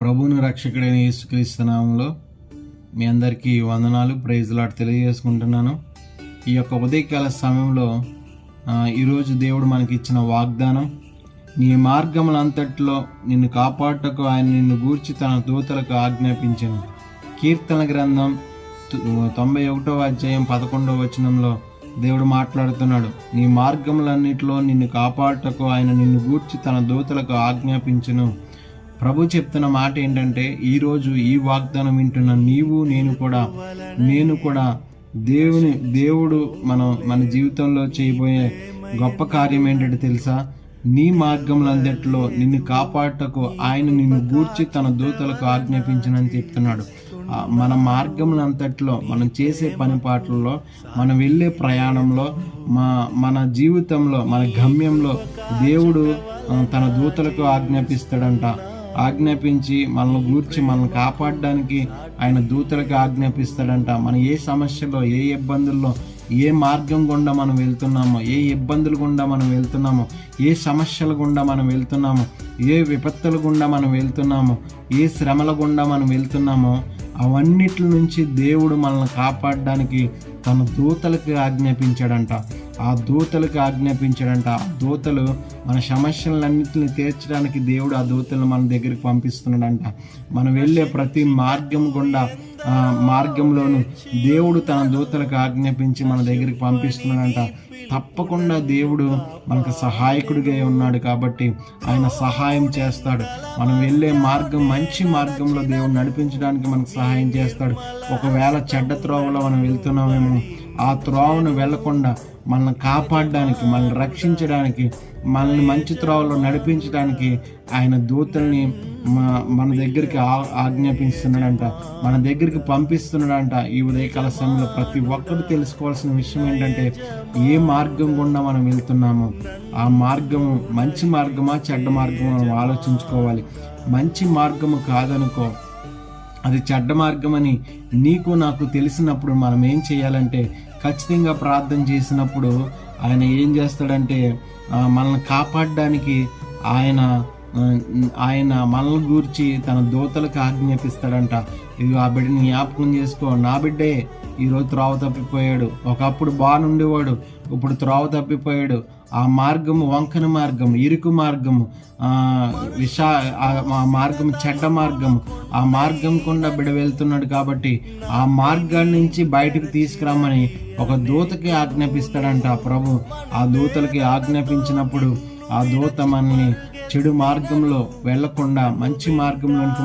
ప్రభువును రక్షకుడైన యేసుక్రీస్తు నామములో మీ అందరికీ వందనాలు, ప్రైజ్ లార్డ్ తెలియజేసుకుంటున్నాను. ఈ యొక్క ఉదయకాల సమయంలో ఈరోజు దేవుడు మనకి ఇచ్చిన వాగ్దానం, నీ మార్గములంతట్లో నిన్ను కాపాడుటకు ఆయన నిన్ను గూర్చి తన దూతలకు ఆజ్ఞాపించెను. కీర్తన గ్రంథం 91వ అధ్యాయం 11వ వచనంలో దేవుడు మాట్లాడుతున్నాడు. నీ మార్గములన్నిటిలో నిన్ను కాపాడుటకు ఆయన నిన్ను గూర్చి తన దూతలకు ఆజ్ఞాపించెను. ప్రభు చెప్తున్న మాట ఏంటంటే, ఈరోజు ఈ వాగ్దానం వింటున్న నేను కూడా దేవుడు మన జీవితంలో చేయబోయే గొప్ప కార్యం ఏంటంటే తెలుసా? నీ మార్గములందట్లో నిన్ను కాపాడుటకు ఆయన నిన్ను గూర్చి తన దూతలకు ఆజ్ఞాపించనని చెప్తున్నాడు. మన మార్గములంతట్లో, మనం చేసే పనిపాట్లలో, మనం వెళ్ళే ప్రయాణంలో, మన జీవితంలో, మన గమ్యంలో దేవుడు తన దూతలకు ఆజ్ఞాపించి మనల్ని గూర్చి మనల్ని కాపాడడానికి ఆయన దూతలకు ఆజ్ఞాపిస్తాడంట. మనం ఏ సమస్యలో, ఏ ఇబ్బందుల్లో, ఏ మార్గం గుండా మనం వెళ్తున్నామో, ఏ ఇబ్బందుల గుండా మనం వెళ్తున్నామో, ఏ సమస్యల గుండా మనం వెళ్తున్నామో, ఏ విపత్తుల గుండా మనం వెళ్తున్నామో, ఏ శ్రమల గుండా మనం వెళ్తున్నామో, అవన్నిటి నుంచి దేవుడు మనల్ని కాపాడడానికి తన దూతలకు ఆజ్ఞాపించాడంట. ఆ దూతలు మన సమస్యలన్నింటినీ తీర్చడానికి దేవుడు ఆ దూతలను మన దగ్గరికి పంపిస్తున్నాడంట. మనం వెళ్ళే ప్రతి మార్గంలోనూ దేవుడు తన దూతలకు ఆజ్ఞాపించి మన దగ్గరికి పంపిస్తున్నాడంట. తప్పకుండా దేవుడు మనకు సహాయకుడిగా ఉన్నాడు కాబట్టి ఆయన సహాయం చేస్తాడు. మనం వెళ్ళే మార్గం మంచి మార్గంలో దేవుడు నడిపించడానికి మనకు సహాయం చేస్తాడు. ఒకవేళ చెడ్డ త్రోవలో మనం వెళ్తున్నామేమో, ఆ త్రోవను వెళ్లకుండా మనల్ని కాపాడడానికి, మనల్ని రక్షించడానికి, మనల్ని మంచి త్రోవలో నడిపించడానికి ఆయన దూతల్ని మన దగ్గరికి ఆజ్ఞాపిస్తున్నాడంట, మన దగ్గరికి పంపిస్తున్నాడంట. ఈ ఉదయకాల సమయంలో ప్రతి ఒక్కరు తెలుసుకోవాల్సిన విషయం ఏంటంటే, ఏ మార్గం గుండా మనం వెళ్తున్నామో ఆ మార్గము మంచి మార్గమా చెడ్డ మార్గమా మనం ఆలోచించుకోవాలి. మంచి మార్గము కాదనుకో, అది చెడ్డ మార్గం అని నీకు నాకు తెలిసినప్పుడు మనం ఏం చేయాలంటే, ఖచ్చితంగా ప్రార్థన చేసినప్పుడు ఆయన ఏం చేస్తాడంటే, మనల్ని కాపాడడానికి ఆయన మనల్ని గూర్చి తన దూతలకు ఆజ్ఞాపిస్తాడంట. ఇది ఆ బిడ్డని జ్ఞాపకం చేసుకో. నా బిడ్డే ఈరోజు త్రోవ తప్పిపోయాడు. ఒకప్పుడు బాగుండేవాడు, ఇప్పుడు త్రోవ తప్పిపోయాడు. ఆ మార్గము వంకన మార్గము, ఇరుకు మార్గము, ఆ మార్గము చెడ్డ మార్గము. ఆ మార్గం గుండా బిడ్డ వెళ్తున్నాడు కాబట్టి ఆ మార్గాన్ని నుంచి బయటకు తీసుకురమ్మని ఒక దూతకి ఆజ్ఞాపిస్తాడంట ప్రభు. ఆ దూతలకి ఆజ్ఞాపించినప్పుడు ఆ దూత మనల్ని చెడు మార్గంలో వెళ్లకుండా మంచి మార్గంలోనికి